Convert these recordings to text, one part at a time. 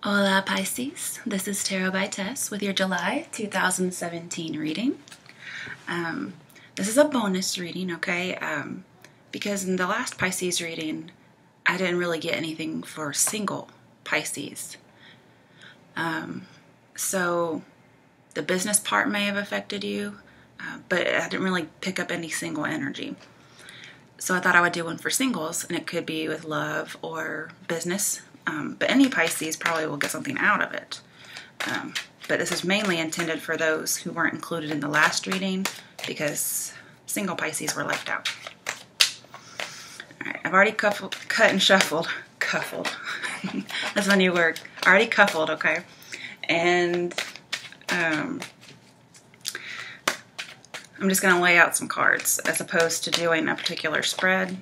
Hola Pisces, this is Tarot by Tess with your July 2017 reading. This is a bonus reading, okay? Because in the last Pisces reading, I didn't really get anything for single Pisces. So the business part may have affected you, but I didn't really pick up any single energy. So I thought I would do one for singles, and it could be with love or business. But any Pisces probably will get something out of it. But this is mainly intended for those who weren't included in the last reading because single Pisces were left out. All right, I've already cut and shuffled. Cuffled. That's my new word. Already cuffled, okay? And I'm just going to lay out some cards as opposed to doing a particular spread.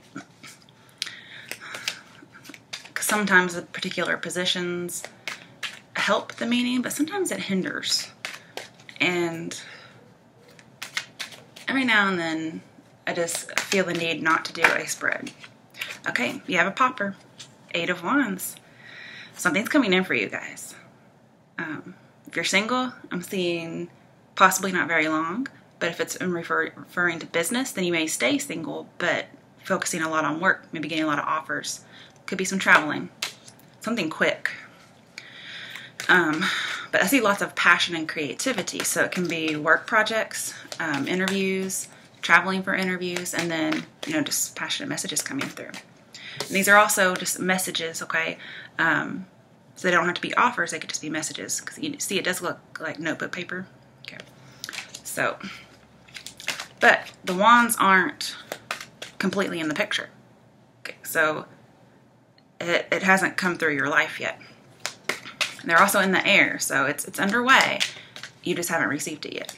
Sometimes the particular positions help the meaning, but sometimes it hinders. And every now and then, I just feel the need not to do a spread. Okay, you have a popper. 8 of Wands. Something's coming in for you guys. If you're single, I'm seeing possibly not very long, but if it's referring to business, then you may stay single, but focusing a lot on work, maybe getting a lot of offers. Could be some traveling, something quick. But I see lots of passion and creativity, so it can be work projects, interviews, traveling for interviews, and then, just passionate messages coming through. And these are also just messages, okay? So they don't have to be offers, they could just be messages, because you see it does look like notebook paper. Okay. So, but the wands aren't completely in the picture. Okay, so it hasn't come through your life yet. And they're also in the air, so it's underway. You just haven't received it yet.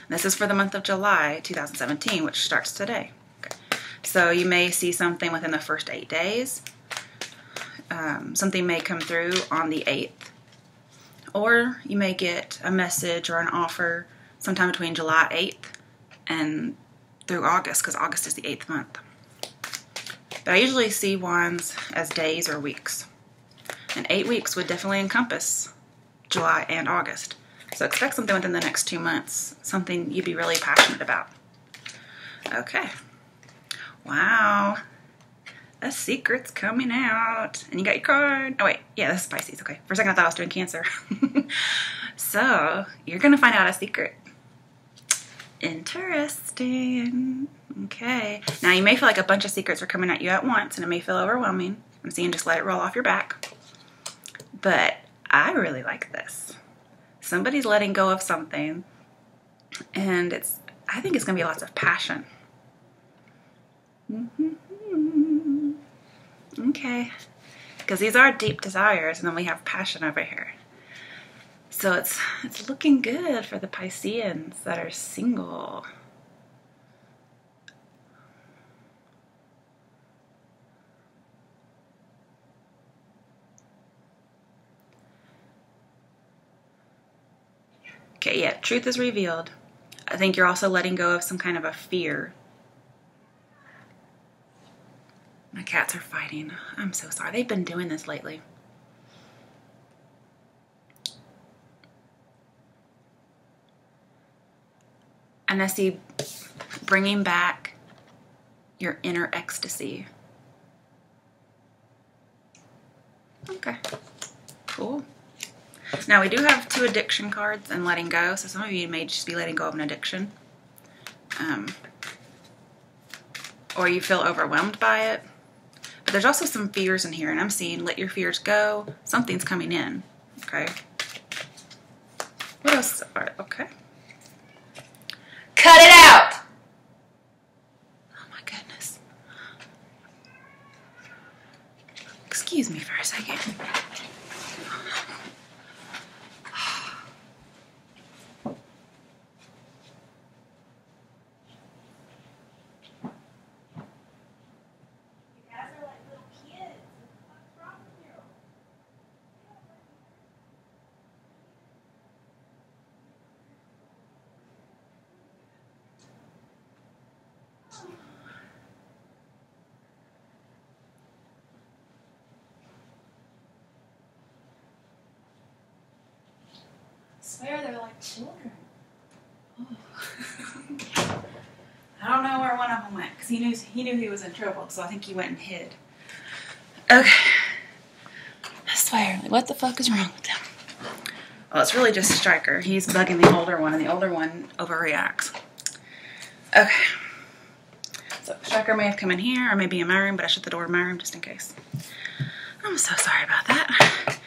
This is for the month of July 2017, which starts today. Okay. So you may see something within the first 8 days. Something may come through on the 8th. Or you may get a message or an offer sometime between July 8th and through August, because August is the 8th month. But I usually see wands as days or weeks. And 8 weeks would definitely encompass July and August. So expect something within the next 2 months, something you'd be really passionate about. Okay. Wow. A secret's coming out. And you got your card. Oh, wait. Yeah, this is Pisces. Okay. For a second, I thought I was doing Cancer. So, you're going to find out a secret. Interesting. Okay. Now, you may feel like a bunch of secrets are coming at you at once, and it may feel overwhelming. I'm saying just let it roll off your back. But I really like this. Somebody's letting go of something, and I think it's going to be lots of passion. Okay. Because these are deep desires, and then we have passion over here. So it's looking good for the Pisceans that are single. Okay, yeah, truth is revealed. I think you're also letting go of some kind of a fear. My cats are fighting. I'm so sorry. They've been doing this lately. And I see bringing back your inner ecstasy. Okay, cool. Now we do have 2 addiction cards and letting go, so some of you may just be letting go of an addiction. Or you feel overwhelmed by it. But there's also some fears in here, and I'm seeing let your fears go. Something's coming in, okay? What else? All right, okay. Cut it out! Oh my goodness. Excuse me for a second. swear they're like children. Oh. I don't know where one of them went because he knew he was in trouble, so I think he went and hid. Okay. I swear, like, what the fuck is wrong with them? Well, it's really just Striker. He's bugging the older one, and the older one overreacts. Okay. So Striker may have come in here, or maybe in my room, but I shut the door in my room just in case. I'm so sorry about that.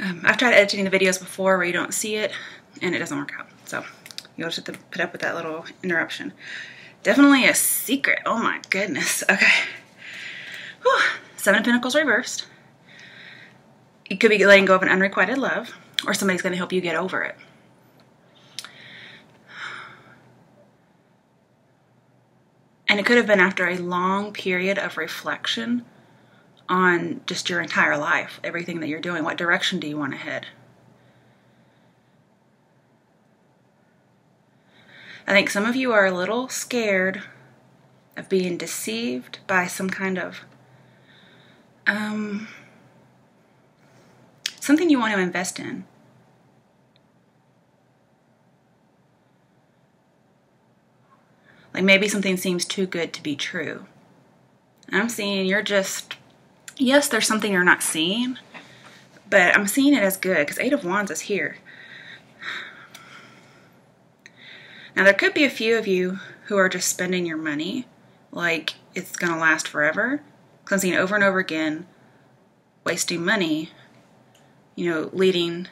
I've tried editing the videos before where you don't see it, and it doesn't work out. So you'll just have to put up with that little interruption. Definitely a secret. Oh my goodness. Okay. Whew. 7 of Pentacles reversed. You could be letting go of an unrequited love, or somebody's going to help you get over it. And it could have been after a long period of reflection on just your entire life, everything that you're doing. What direction do you want to head? I think some of you are a little scared of being deceived by some kind of something you want to invest in. Like maybe something seems too good to be true. And I'm seeing you're just, yes, there's something you're not seeing, but I'm seeing it as good because 8 of Wands is here. Now there could be a few of you who are just spending your money like it's going to last forever. Because I'm seeing over and over again, wasting money, you know, leading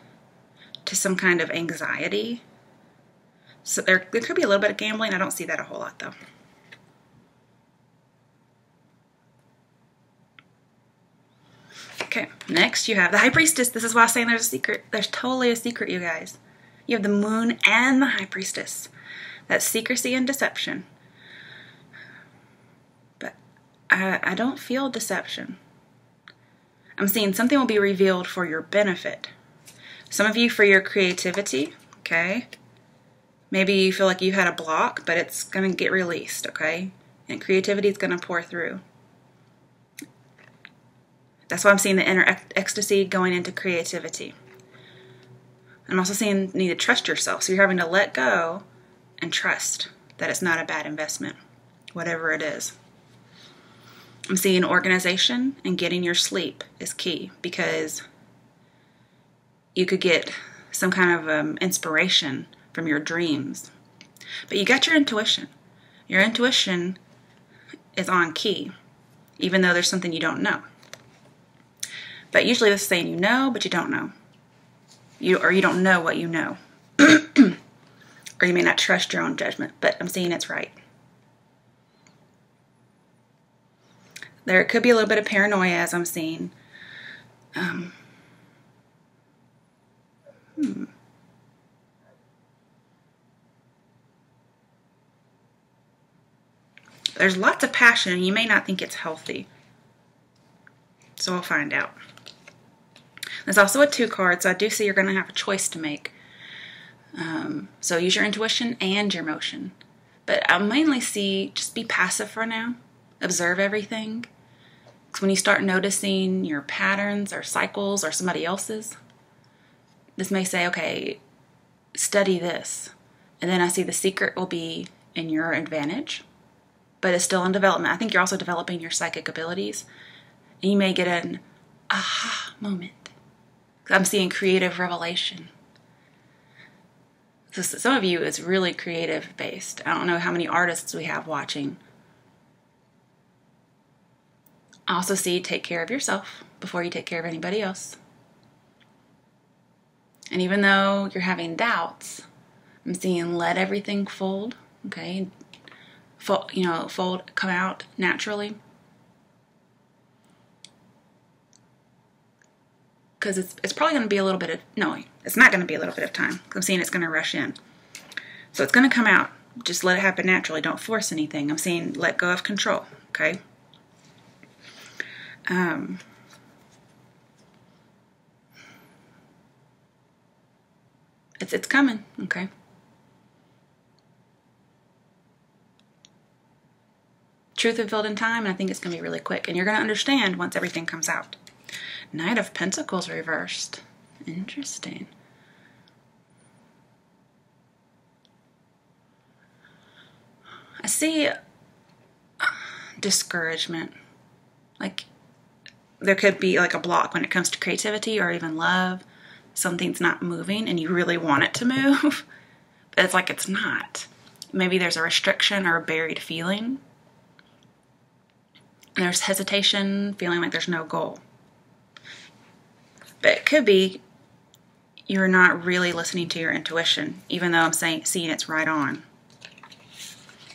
to some kind of anxiety. So there could be a little bit of gambling. I don't see that a whole lot though. Okay, next you have the High Priestess. This is why I'm saying there's a secret. There's totally a secret, you guys. You have the Moon and the High Priestess. That's secrecy and deception. But I don't feel deception. I'm seeing something will be revealed for your benefit. Some of you for your creativity, okay? Maybe you feel like you had a block, but it's going to get released, okay? And creativity is going to pour through. That's why I'm seeing the inner ecstasy going into creativity. I'm also seeing you need to trust yourself. So you're having to let go and trust that it's not a bad investment, whatever it is. I'm seeing organization and getting your sleep is key because you could get some kind of inspiration from your dreams. But you got your intuition. Your intuition is on key, even though there's something you don't know. But usually this is saying you know, but you don't know. Or you don't know what you know. Or you may not trust your own judgment, but I'm seeing it's right. There could be a little bit of paranoia as I'm seeing. There's lots of passion, and you may not think it's healthy. So we'll find out. There's also a 2 card, so I do see you're going to have a choice to make. So use your intuition and your emotion. But I mainly see just be passive for now. Observe everything. Because when you start noticing your patterns or cycles or somebody else's, this may say, okay, study this. And then I see the secret will be in your advantage, but it's still in development. I think you're also developing your psychic abilities. And you may get an aha moment. I'm seeing creative revelation. So some of you is really creative based. I don't know how many artists we have watching. I also see take care of yourself before you take care of anybody else. And even though you're having doubts, I'm seeing let everything fold, okay? Fold, come out naturally. Because it's probably going to be a little bit of, no, it's not going to be a little bit of time. I'm seeing it's going to rush in. So it's going to come out. Just let it happen naturally. Don't force anything. I'm seeing let go of control, okay? It's coming, okay? Truth revealed in time, and I think it's going to be really quick. And you're going to understand once everything comes out. Knight of Pentacles reversed. Interesting. I see discouragement. Like there could be like a block when it comes to creativity or even love. Something's not moving and you really want it to move, but it's like it's not. Maybe there's a restriction or a buried feeling. And there's hesitation, feeling like there's no goal. But it could be you're not really listening to your intuition, even though I'm seeing it's right on.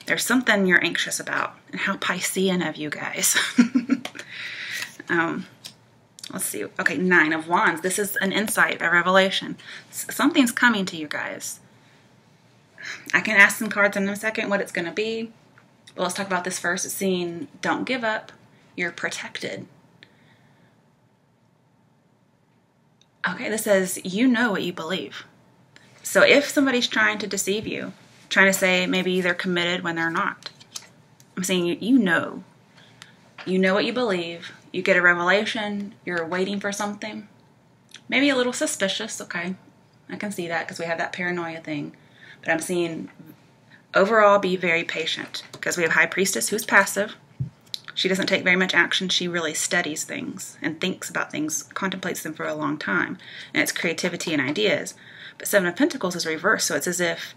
There's something you're anxious about. And how Piscean of you guys. Let's see. Okay, 9 of Wands. This is an insight, a revelation. Something's coming to you guys. I can ask some cards in a second what it's going to be. But let's talk about this first. It's saying, don't give up. You're protected. Okay, this says, you know what you believe. So if somebody's trying to deceive you, trying to say maybe they're committed when they're not, I'm saying you know. You know what you believe. You get a revelation. You're waiting for something. Maybe a little suspicious. Okay, I can see that because we have that paranoia thing. But I'm seeing overall be very patient because we have High Priestess who's passive. She doesn't take very much action. She really studies things and thinks about things, contemplates them for a long time. And it's creativity and ideas. But 7 of Pentacles is reversed. So it's as if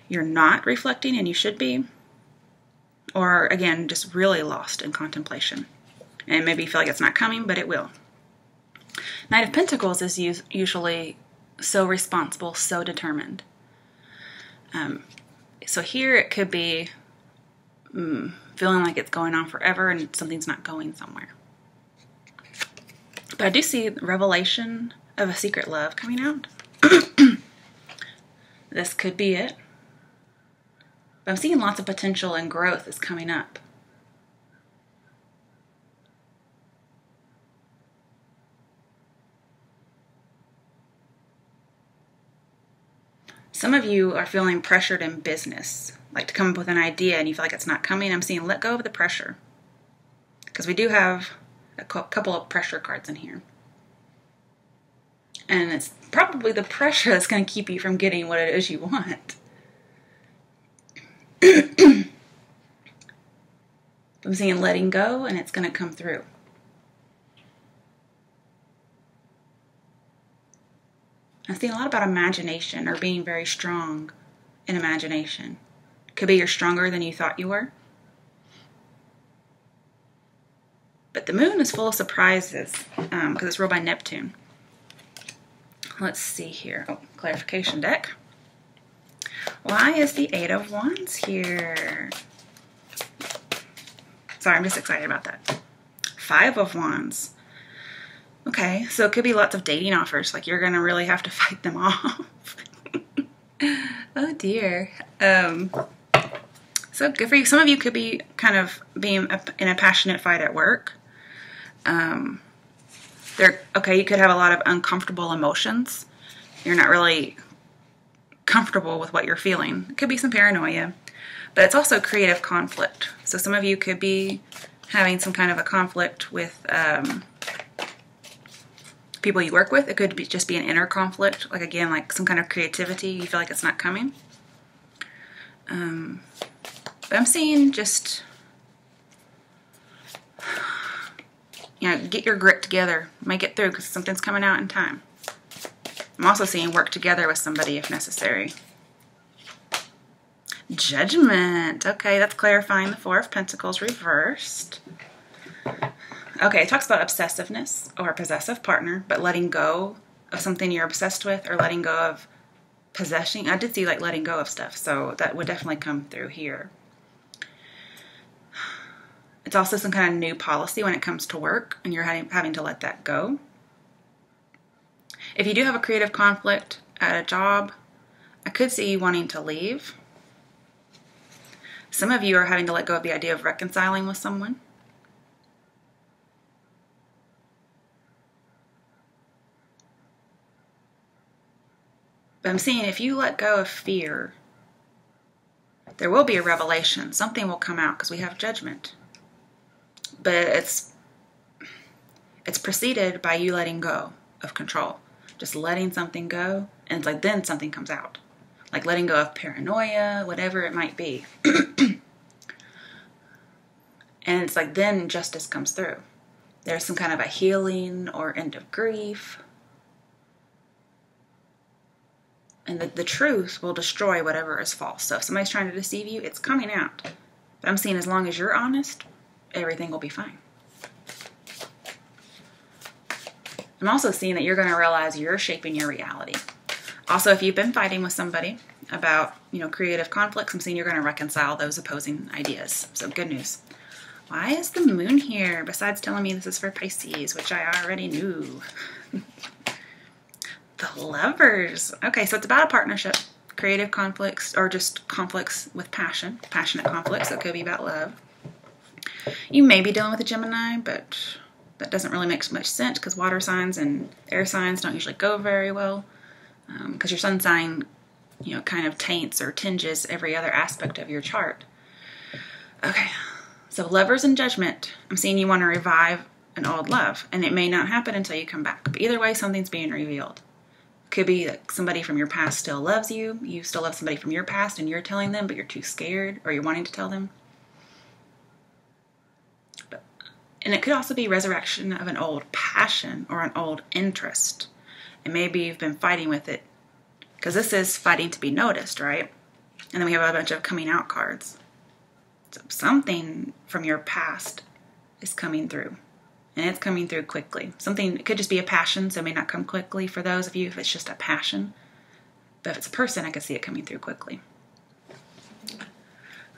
you're not reflecting and you should be. Or again, just really lost in contemplation. And maybe you feel like it's not coming, but it will. Knight of Pentacles is usually so responsible, so determined. So here it could be feeling like it's going on forever and something's not going somewhere. But I do see revelation of a secret love coming out. This could be it. But I'm seeing lots of potential and growth is coming up. Some of you are feeling pressured in business, like to come up with an idea and you feel like it's not coming. I'm seeing let go of the pressure. Because we do have a couple of pressure cards in here. And it's probably the pressure that's going to keep you from getting what it is you want. I'm seeing letting go and it's going to come through. I'm seeing a lot about imagination or being very strong in imagination. Could be you're stronger than you thought you were. But the moon is full of surprises because it's ruled by Neptune. Let's see here. Oh, clarification deck. Why is the 8 of Wands here? Sorry, I'm just excited about that. 5 of Wands. Okay, so it could be lots of dating offers. Like you're going to really have to fight them off. Oh dear. So good for you. Some of you could be kind of being in a passionate fight at work. Okay, you could have a lot of uncomfortable emotions. You're not really comfortable with what you're feeling. It could be some paranoia. But it's also creative conflict. So some of you could be having some kind of a conflict with people you work with. It could be just be an inner conflict, like again, like some kind of creativity. You feel like it's not coming. But I'm seeing just, get your grit together, make it through because something's coming out in time. I'm also seeing work together with somebody if necessary. Judgment. Okay, that's clarifying the 4 of Pentacles reversed. Okay, it talks about obsessiveness or a possessive partner, but letting go of something you're obsessed with or letting go of possessing. I did see like letting go of stuff, so that would definitely come through here. It's also some kind of new policy when it comes to work and you're having to let that go. If you do have a creative conflict at a job, I could see you wanting to leave. Some of you are having to let go of the idea of reconciling with someone. But I'm seeing if you let go of fear, there will be a revelation. Something will come out because we have judgment. But it's preceded by you letting go of control. Just letting something go, and it's like then something comes out. Like letting go of paranoia, whatever it might be. And it's like then justice comes through. There's some kind of a healing or end of grief. And the truth will destroy whatever is false. So if somebody's trying to deceive you, it's coming out. But I'm seeing as long as you're honest, everything will be fine. I'm also seeing that you're going to realize you're shaping your reality. Also, if you've been fighting with somebody about, creative conflicts, I'm seeing you're going to reconcile those opposing ideas. So good news. Why is the moon here? Besides telling me this is for Pisces, which I already knew. The Lovers. Okay, so it's about a partnership, creative conflicts, or just conflicts with passion, passionate conflicts. So it could be about love. You may be dealing with a Gemini, but that doesn't really make much sense because water signs and air signs don't usually go very well because your sun sign, kind of taints or tinges every other aspect of your chart. Okay, so Lovers and Judgment. I'm seeing you want to revive an old love, and it may not happen until you come back. But either way, something's being revealed. Could be that somebody from your past still loves you. You still love somebody from your past and you're telling them, but you're too scared or you're wanting to tell them. And it could also be resurrection of an old passion or an old interest. And maybe you've been fighting with it because this is fighting to be noticed, right? And then we have a bunch of coming out cards. So something from your past is coming through. And it's coming through quickly. It could just be a passion, so it may not come quickly for those of you if it's just a passion. But if it's a person, I can see it coming through quickly.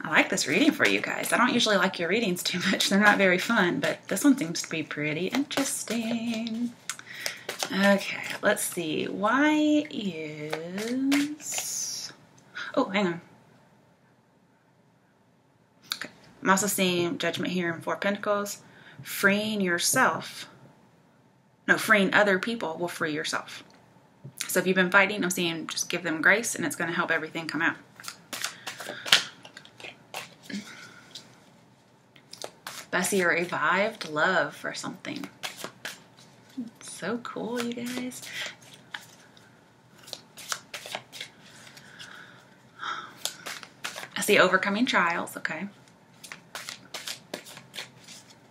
I like this reading for you guys. I don't usually like your readings too much. They're not very fun, but this one seems to be pretty interesting. Okay, let's see. Why is... Oh, hang on. Okay. I'm also seeing Judgment here in Four Pentacles. Freeing other people will free yourself. So if you've been fighting, I'm seeing just give them grace and it's going to help everything come out. But I see a revived love for something. It's so cool, you guys. I see overcoming trials, okay.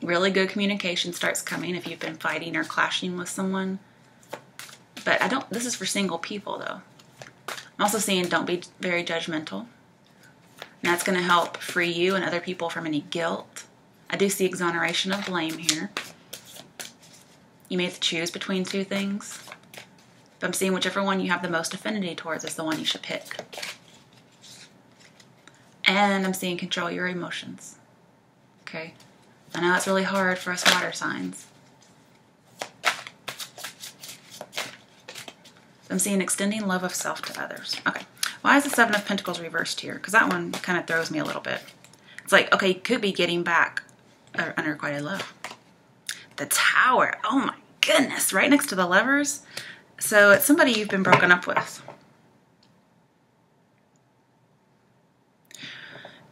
Really good communication starts coming if you've been fighting or clashing with someone. But this is for single people though. I'm also seeing don't be very judgmental. And that's going to help free you and other people from any guilt. I do see exoneration of blame here. You may have to choose between two things. But I'm seeing whichever one you have the most affinity towards is the one you should pick. And I'm seeing control your emotions. Okay. I know it's really hard for us water signs. I'm seeing extending love of self to others. Okay. Why is the Seven of Pentacles reversed here? Because that one kind of throws me a little bit. It's like, okay, you could be getting back unrequited love. The Tower. Oh my goodness. Right next to the Lovers. So it's somebody you've been broken up with.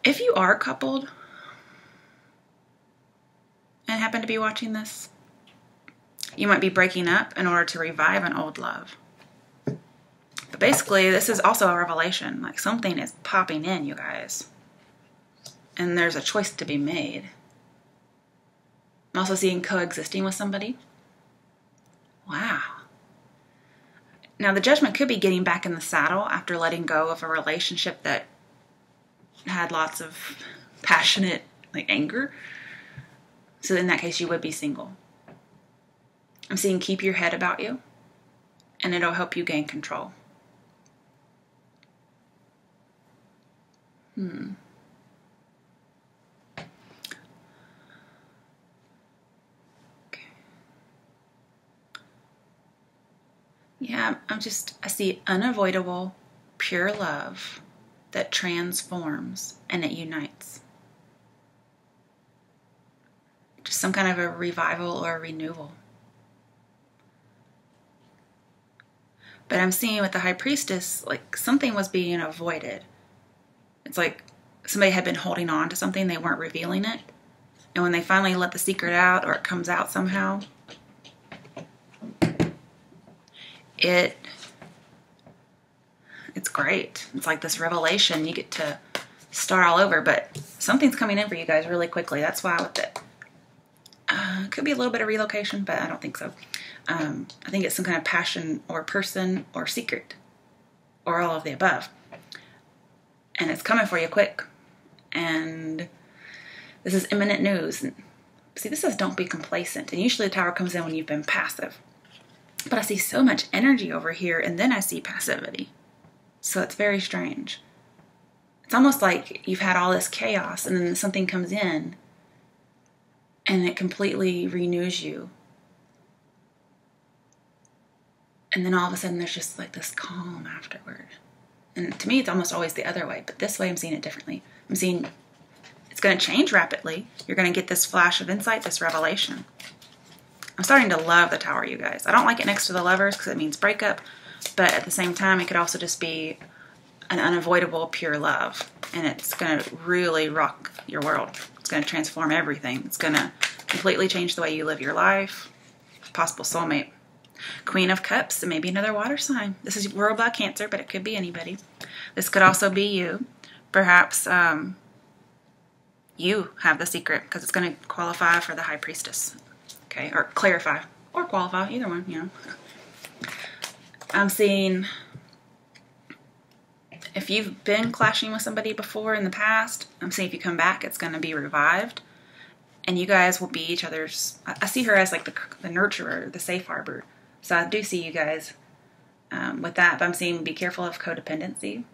If you are coupled and happen to be watching this, you might be breaking up in order to revive an old love. But basically, this is also a revelation. Like something is popping in, you guys. And there's a choice to be made. I'm also seeing coexisting with somebody. Wow. Now, the Judgment could be getting back in the saddle after letting go of a relationship that had lots of passionate, anger. So in that case, you would be single. I'm seeing keep your head about you, and it'll help you gain control. Okay. Yeah, I see unavoidable, pure love that transforms and it unites. Just some kind of a revival or a renewal. But I'm seeing with the High Priestess, something was being avoided. It's like somebody had been holding on to something, they weren't revealing it. And when they finally let the secret out, or it comes out somehow, it's great. It's like this revelation. You get to start all over, but something's coming in for you guys really quickly. That's why with it. Could be a little bit of relocation, but I don't think so. I think it's some kind of passion or person or secret or all of the above. And it's coming for you quick. And this is imminent news. See, this says don't be complacent. And usually the Tower comes in when you've been passive. But I see so much energy over here, and then I see passivity. So it's very strange. It's almost like you've had all this chaos, and then something comes in, and it completely renews you. And then all of a sudden there's just like this calm afterward. And to me, it's almost always the other way. But this way I'm seeing it differently. I'm seeing it's going to change rapidly. You're going to get this flash of insight, this revelation. I'm starting to love the Tower, you guys. I don't like it next to the Lovers because it means breakup. But at the same time, it could also just be an unavoidable pure love. And it's going to really rock your world. It's going to transform everything. It's going to completely change the way you live your life. Possible soulmate. Queen of Cups, it may be another water sign. This is ruled by Cancer, but it could be anybody. This could also be you. Perhaps you have the secret because it's going to qualify for the High Priestess. Okay, or clarify, or qualify, either one, you know. I'm seeing if you've been clashing with somebody before in the past, I'm seeing if you come back, it's going to be revived. And you guys will be each other's, I see her as like the nurturer, the safe harbor. So I do see you guys with that, but I'm seeing be careful of codependency.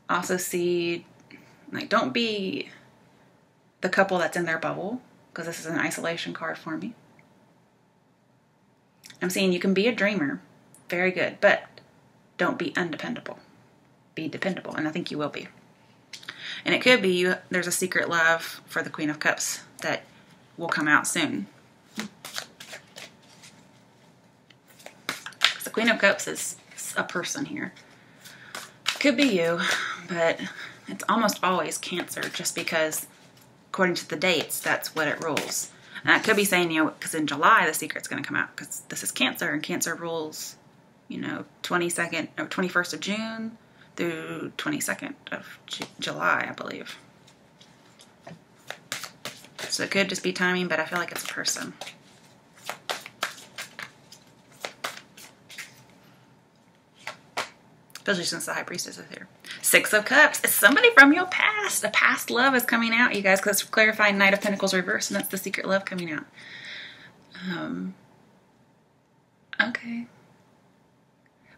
Also see, like, don't be the couple that's in their bubble, because this is an isolation card for me. I'm seeing you can be a dreamer. Very good, but don't be undependable. Be dependable, and I think you will be. And it could be there's a secret love for the Queen of Cups that will come out soon. The Queen of Cups is a person here. Could be you, but it's almost always Cancer, just because according to the dates, that's what it rules. And I could be saying, you know, because in July the secret's going to come out, because this is Cancer, and Cancer rules, you know, 22nd or 21st of June through 22nd of July, I believe. So it could just be timing, but I feel like it's a person. Especially since the High Priestess is here. Six of Cups. It's somebody from your past. A past love is coming out, you guys, because it's clarifying Knight of Pentacles reverse, and that's the secret love coming out. Okay.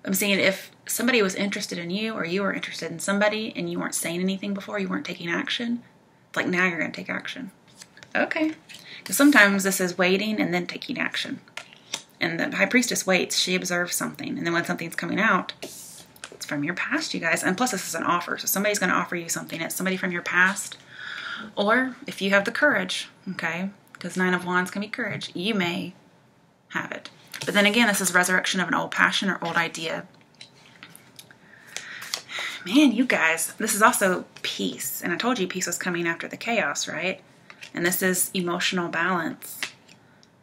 I'm seeing if somebody was interested in you, or you were interested in somebody, and you weren't saying anything before, you weren't taking action, it's like now you're going to take action. Okay. Because sometimes this is waiting and then taking action. And the High Priestess waits. She observes something. And then when something's coming out, it's from your past, you guys. And plus this is an offer. So somebody's going to offer you something. It's somebody from your past. Or if you have the courage, okay, because 9 of Wands can be courage, you may have it. But then again, this is resurrection of an old passion or old idea. Man, you guys, this is also peace. And I told you peace was coming after the chaos, right? And this is emotional balance.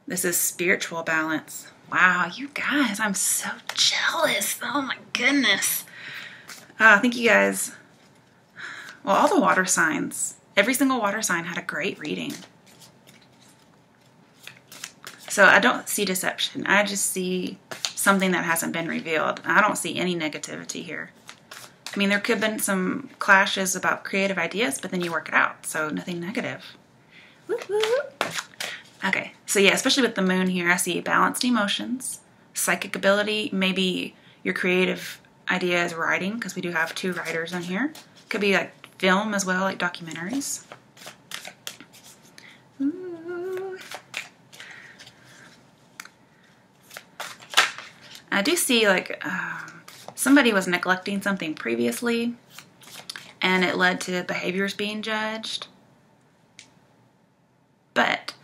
This is spiritual balance. Wow, you guys, I'm so jealous. Oh my goodness. I think you guys, well, all the water signs, every single water sign had a great reading. So I don't see deception. I just see something that hasn't been revealed. I don't see any negativity here. I mean, there could have been some clashes about creative ideas, but then you work it out. So nothing negative. Woo woo. Okay, so yeah, especially with the moon here, I see balanced emotions, psychic ability, maybe your creative idea is writing, because we do have 2 writers in here. Could be like film as well, like documentaries. Ooh. I do see like somebody was neglecting something previously, and it led to behaviors being judged. But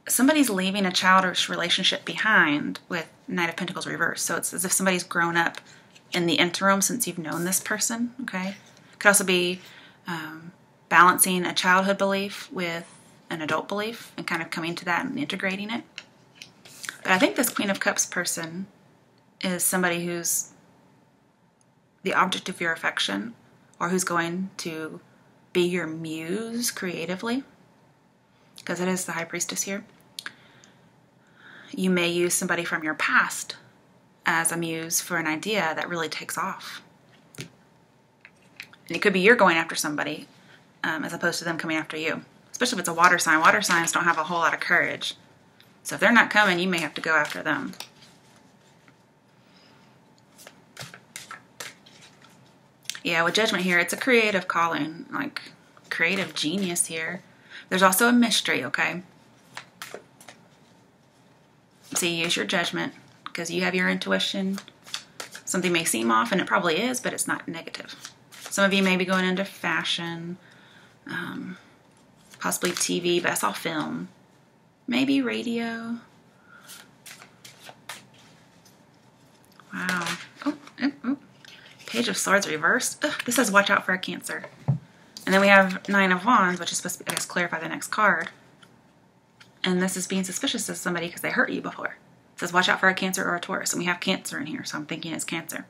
somebody's leaving a childish relationship behind with Knight of Pentacles reverse. So it's as if somebody's grown up in the interim since you've known this person, okay? Could also be balancing a childhood belief with an adult belief and kind of coming to that and integrating it. But I think this Queen of Cups person is somebody who's the object of your affection, or who's going to be your muse creatively, because it is the High Priestess here. You may use somebody from your past as a muse for an idea that really takes off. And it could be you're going after somebody as opposed to them coming after you. Especially if it's a water sign. Water signs don't have a whole lot of courage. So if they're not coming, you may have to go after them. Yeah, with Judgment here, it's a creative calling, like creative genius here. There's also a mystery, okay? So you use your judgment because you have your intuition. Something may seem off, and it probably is, but it's not negative. Some of you may be going into fashion, possibly TV, but I saw film. Maybe radio. Wow. Oh. Page of Swords reversed. Ugh, this says watch out for a Cancer. And then we have Nine of Wands, which is supposed to be, I guess, clarify the next card. And this is being suspicious of somebody because they hurt you before. It says watch out for a Cancer or a Taurus. And we have Cancer in here, so I'm thinking it's Cancer.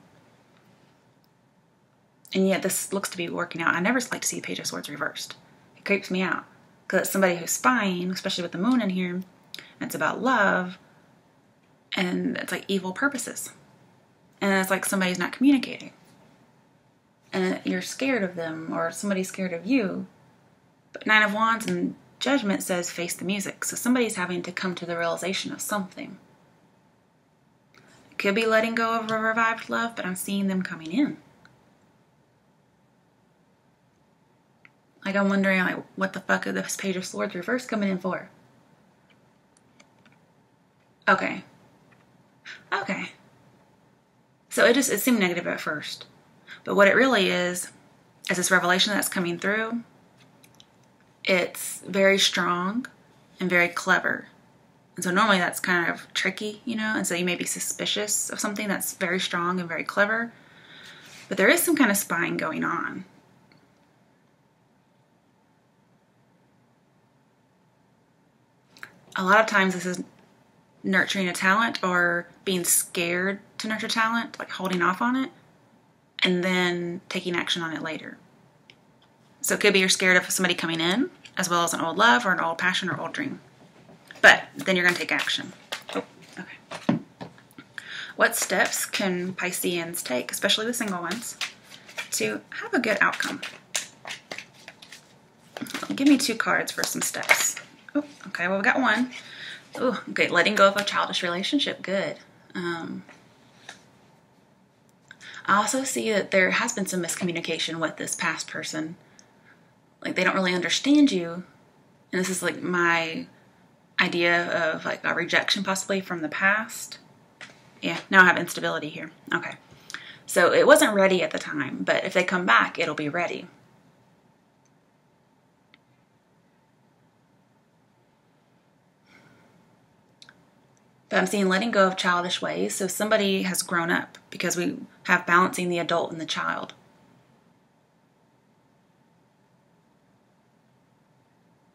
And yet this looks to be working out. I never like to see the Page of Swords reversed. It creeps me out. Because it's somebody who's spying, especially with the moon in here. And it's about love. And it's like evil purposes. And it's like somebody's not communicating. And you're scared of them, or somebody's scared of you. But Nine of Wands and Judgment says face the music. So somebody's having to come to the realization of something. It could be letting go of a revived love, but I'm seeing them coming in. Like I'm wondering, like, what the fuck is this Page of Swords reverse coming in for? Okay. So it seemed negative at first. But what it really is this revelation that's coming through. It's very strong and very clever. And so normally that's kind of tricky, you know, and so you may be suspicious of something that's very strong and very clever. But there is some kind of spying going on. A lot of times this is nurturing a talent or being scared to nurture talent, like holding off on it, and then taking action on it later. So it could be you're scared of somebody coming in, as well as an old love or an old passion or old dream. But then you're going to take action. Oh, okay. What steps can Pisceans take, especially the single ones, to have a good outcome? Give me 2 cards for some steps. Oh, okay, well, we got one. Oh, okay, letting go of a childish relationship. Good. I also see that there has been some miscommunication with this past person. Like, they don't really understand you. And this is like my idea of like a rejection possibly from the past. Yeah, now I have instability here. Okay. So it wasn't ready at the time, but if they come back, it'll be ready. But I'm seeing letting go of childish ways. So somebody has grown up because we have balancing the adult and the child.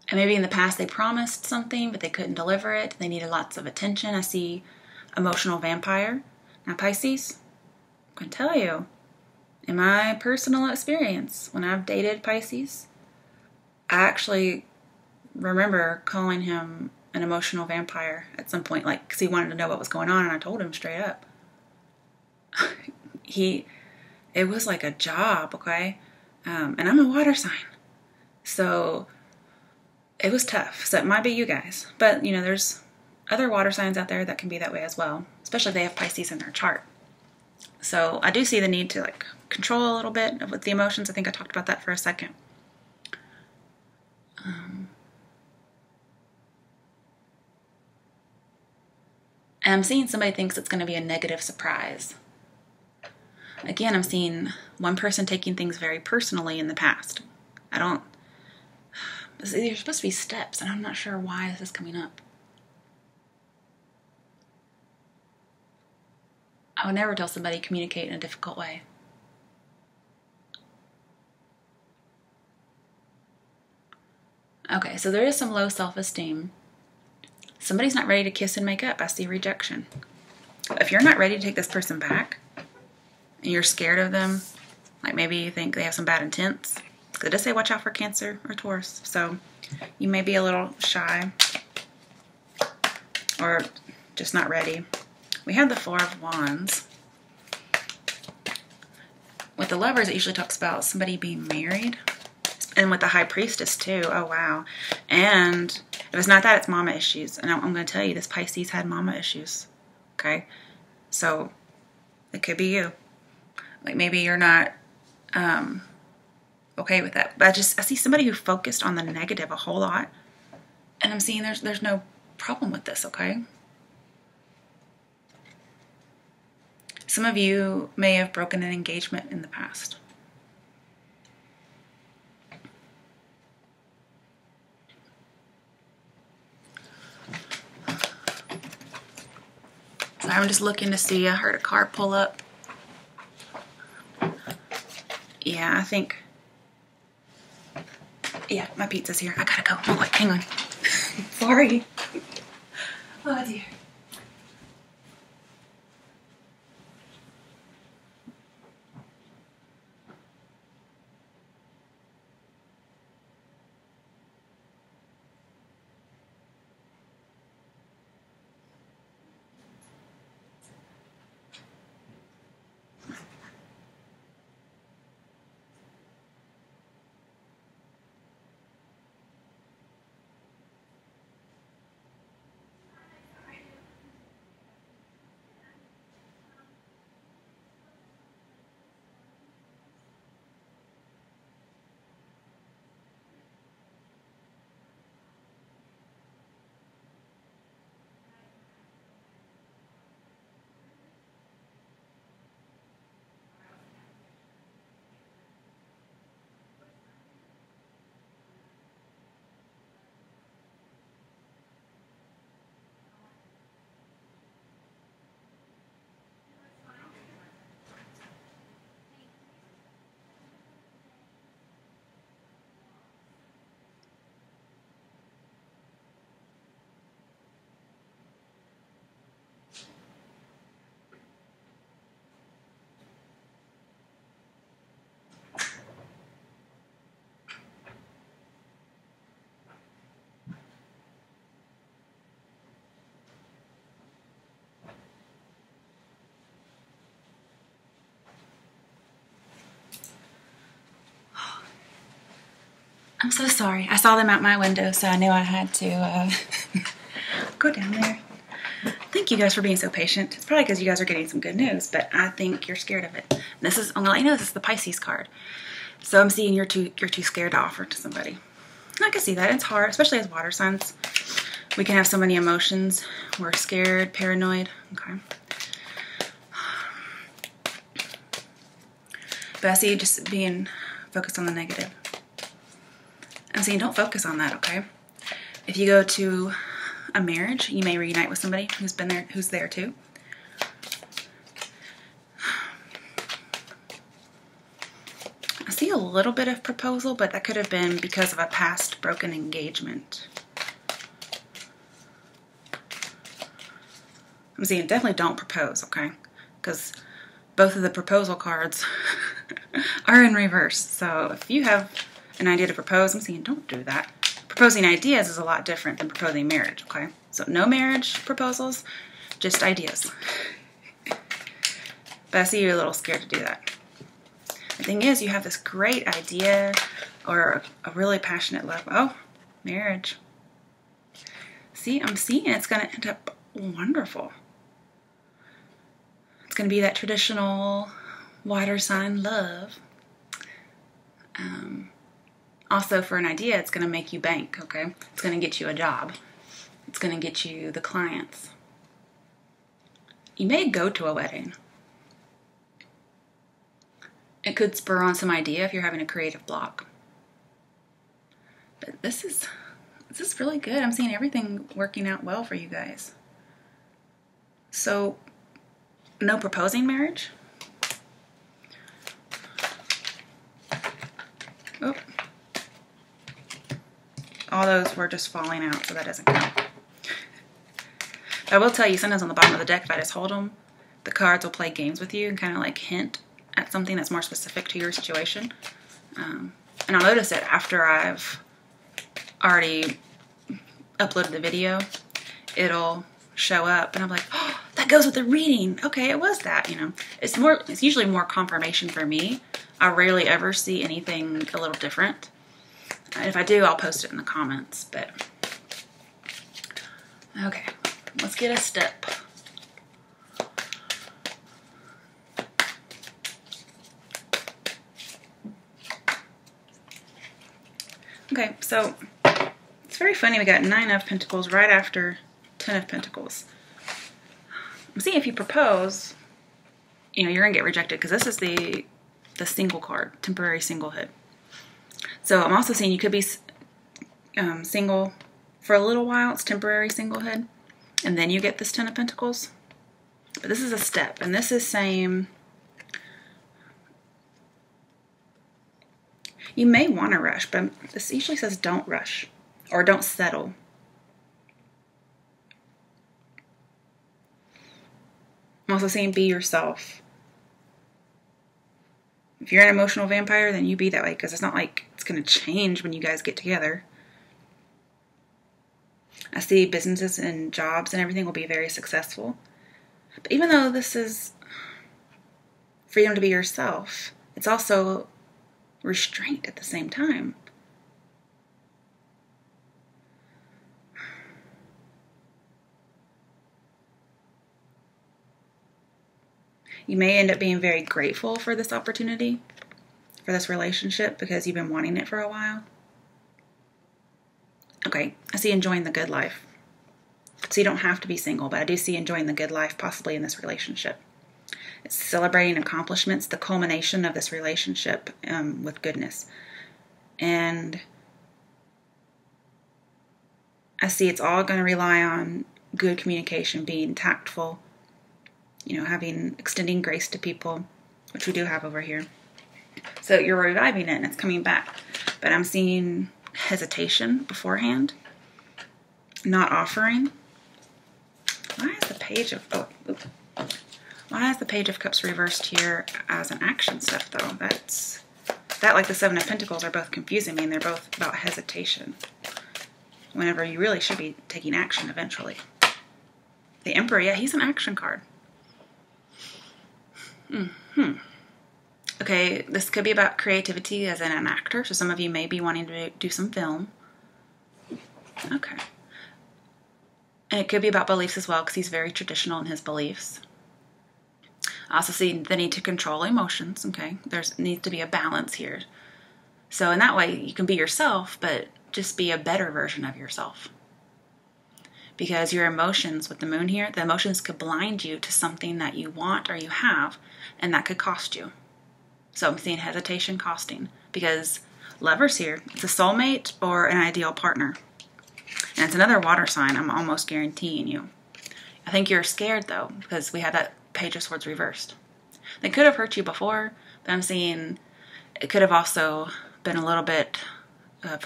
And maybe in the past they promised something, but they couldn't deliver it. They needed lots of attention. I see emotional vampire. Now Pisces, I'm going to tell you, in my personal experience, when I've dated Pisces, I actually remember calling him an emotional vampire at some point, like, because he wanted to know what was going on, and I told him straight up. It was like a job, okay? And I'm a water sign. So it was tough. So it might be you guys. But, you know, there's other water signs out there that can be that way as well, especially if they have Pisces in their chart. So I do see the need to, like, control a little bit with the emotions. I think I talked about that for a second. And I'm seeing somebody thinks it's going to be a negative surprise. Again, I'm seeing one person taking things very personally in the past. There's supposed to be steps, and I'm not sure why this is coming up. I would never tell somebody to communicate in a difficult way. Okay, so there is some low self-esteem. Somebody's not ready to kiss and make up. I see rejection. If you're not ready to take this person back, and you're scared of them, Like maybe you think they have some bad intents. It does say watch out for Cancer or Taurus. So you may be a little shy or just not ready. We have the Four of Wands. With the Lovers, it usually talks about somebody being married. And with the High Priestess too. Oh, wow. And if it's not that, it's mama issues. And I'm going to tell you, this Pisces had mama issues. Okay? So it could be you. Like maybe you're not okay with that. But I see somebody who focused on the negative a whole lot. And I'm seeing there's no problem with this, okay? Some of you may have broken an engagement in the past. So I'm just looking to see. I heard a car pull up. Yeah, I think. Yeah, my pizza's here. I gotta go. Oh, wait, hang on. Sorry. Oh, dear. I'm so sorry. I saw them out my window, so I knew I had to go down there. Thank you guys for being so patient. It's probably because you guys are getting some good news, but I think you're scared of it. And I'm gonna let you know this is the Pisces card. So I'm seeing you're too scared to offer to somebody. I can see that. It's hard, especially as water signs. We can have so many emotions. We're scared, paranoid. Okay. But I see you just being focused on the negative. I'm saying don't focus on that, okay? If you go to a marriage, you may reunite with somebody who's been there, who's there too. I see a little bit of proposal, but that could have been because of a past broken engagement. I'm saying definitely don't propose, okay? Because both of the proposal cards are in reverse. So if you have an idea to propose, I'm saying don't do that. Proposing ideas is a lot different than proposing marriage, okay? So no marriage proposals, just ideas. But I see you're a little scared to do that. The thing is, you have this great idea or a really passionate love. Oh, marriage. See, I'm seeing it's going to end up wonderful. It's going to be that traditional water sign love. Also, for an idea, it's going to make you bank, okay? It's going to get you a job. It's going to get you the clients. You may go to a wedding. It could spur on some idea if you're having a creative block. But this is really good. I'm seeing everything working out well for you guys. So, no proposing marriage? Oh. All those were just falling out, so that doesn't count. But I will tell you, sometimes on the bottom of the deck, if I just hold them, the cards will play games with you and kind of like hint at something that's more specific to your situation. And I'll notice it after I've already uploaded the video. It'll show up and I'm like, oh, that goes with the reading. Okay, it was that, you know. It's usually more confirmation for me. I rarely ever see anything a little different. And if I do, I'll post it in the comments. But okay, let's get a step. Okay, so it's very funny. We got 9 of Pentacles right after 10 of Pentacles. I'm seeing if you propose, you know, you're gonna get rejected because this is the single card, temporary singlehood. So I'm also seeing you could be single for a little while. It's temporary singlehood, and then you get this 10 of Pentacles. But this is a step, and this is saying you may want to rush, but this usually says don't rush or don't settle. I'm also saying be yourself. If you're an emotional vampire, then you be that way, because it's not like it's going to change when you guys get together. I see businesses and jobs and everything will be very successful. But even though this is freedom to be yourself, it's also restraint at the same time. You may end up being very grateful for this opportunity, for this relationship, because you've been wanting it for a while. Okay, I see enjoying the good life. So you don't have to be single, but I do see enjoying the good life possibly in this relationship. It's celebrating accomplishments, the culmination of this relationship with goodness. And I see it's all going to rely on good communication, being tactful, you know, extending grace to people, which we do have over here. So you're reviving it and it's coming back. But I'm seeing hesitation beforehand, not offering. Why is the Page of why is the Page of Cups reversed here as an action step though? That like the 7 of Pentacles are both confusing me, and they're both about hesitation. Whenever you really should be taking action eventually. The Emperor, yeah, he's an action card. Okay, this could be about creativity as in an actor. So some of you may be wanting to do some film. Okay. And it could be about beliefs as well, because he's very traditional in his beliefs. I also see the need to control emotions, okay? There needs to be a balance here. So in that way, you can be yourself, but just be a better version of yourself. Because your emotions, with the moon here, the emotions could blind you to something that you want or you have, and that could cost you. So I'm seeing hesitation costing, because Lovers here, it's a soulmate or an ideal partner. And it's another water sign, I'm almost guaranteeing you. I think you're scared though, because we have that Page of Swords reversed. They could have hurt you before, but I'm seeing it could have also been a little bit of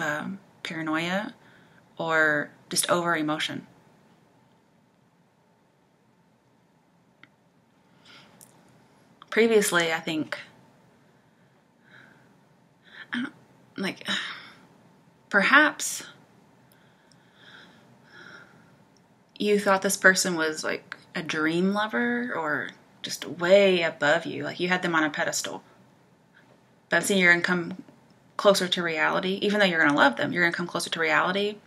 paranoia or just over emotion. Previously, I think, perhaps you thought this person was like a dream lover or just way above you, like you had them on a pedestal. But I'm seeing you're going to come closer to reality. Even though you're going to love them, you're going to come closer to reality.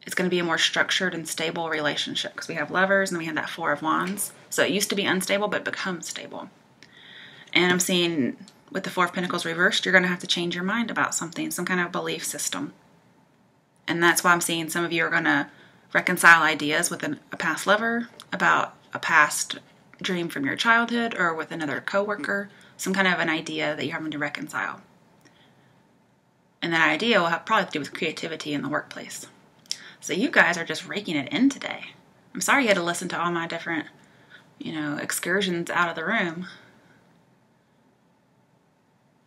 It's going to be a more structured and stable relationship, because we have Lovers and then we have that 4 of Wands. So it used to be unstable, but it becomes stable. And I'm seeing with the 4 of Pentacles reversed, you're going to have to change your mind about something, some kind of belief system. And that's why I'm seeing some of you are going to reconcile ideas with a past lover about a past dream from your childhood, or with another coworker, some kind of an idea that you're having to reconcile. And that idea will probably have to do with creativity in the workplace. So you guys are just raking it in today. I'm sorry you had to listen to all my different, excursions out of the room.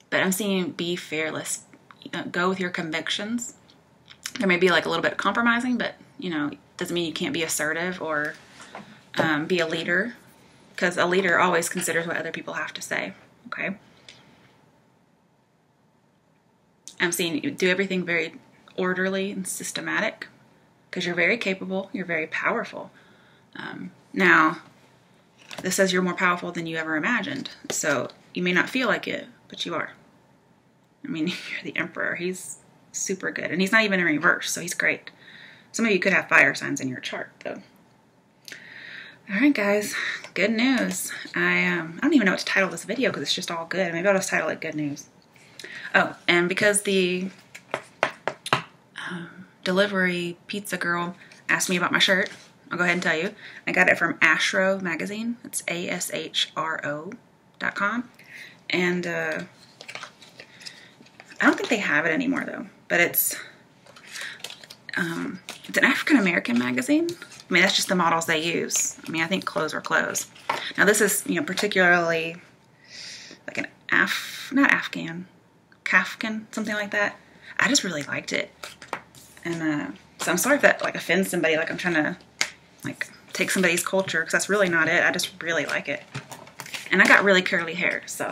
But I'm seeing be fearless. Go with your convictions. There may be like a little bit of compromising, but, doesn't mean you can't be assertive or be a leader. because a leader always considers what other people have to say, okay? I'm seeing you do everything very orderly and systematic because you're very capable, you're very powerful. Now, this says you're more powerful than you ever imagined, so you may not feel like it, but you are. I mean, you're the Emperor. He's super good, and he's not even in reverse, so he's great. Some of you could have fire signs in your chart, though. All right, guys, good news. I don't even know what to title this video because it's just all good. Maybe I'll just title it Good News. Oh, and because the delivery pizza girl asked me about my shirt, I'll go ahead and tell you. I got it from Ashro magazine. It's ASHRO.com. And I don't think they have it anymore, though. But it's an African-American magazine. I mean, that's just the models they use. I mean, I think clothes are clothes. Now, this is, particularly like an Kafkan, something like that. I just really liked it. And so I'm sorry if that, offends somebody, like I'm trying to, take somebody's culture, because that's really not it. I just really like it. And I got really curly hair, so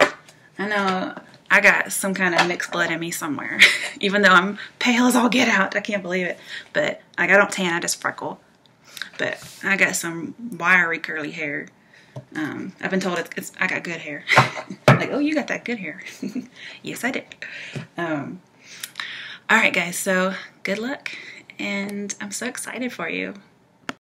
I know I got some kind of mixed blood in me somewhere. Even though I'm pale as all get out. I can't believe it. But, I don't tan, I just freckle. But I got some wiry curly hair. I've been told I got good hair. Like, oh, you got that good hair. Yes, I did. All right, guys, so good luck. And I'm so excited for you.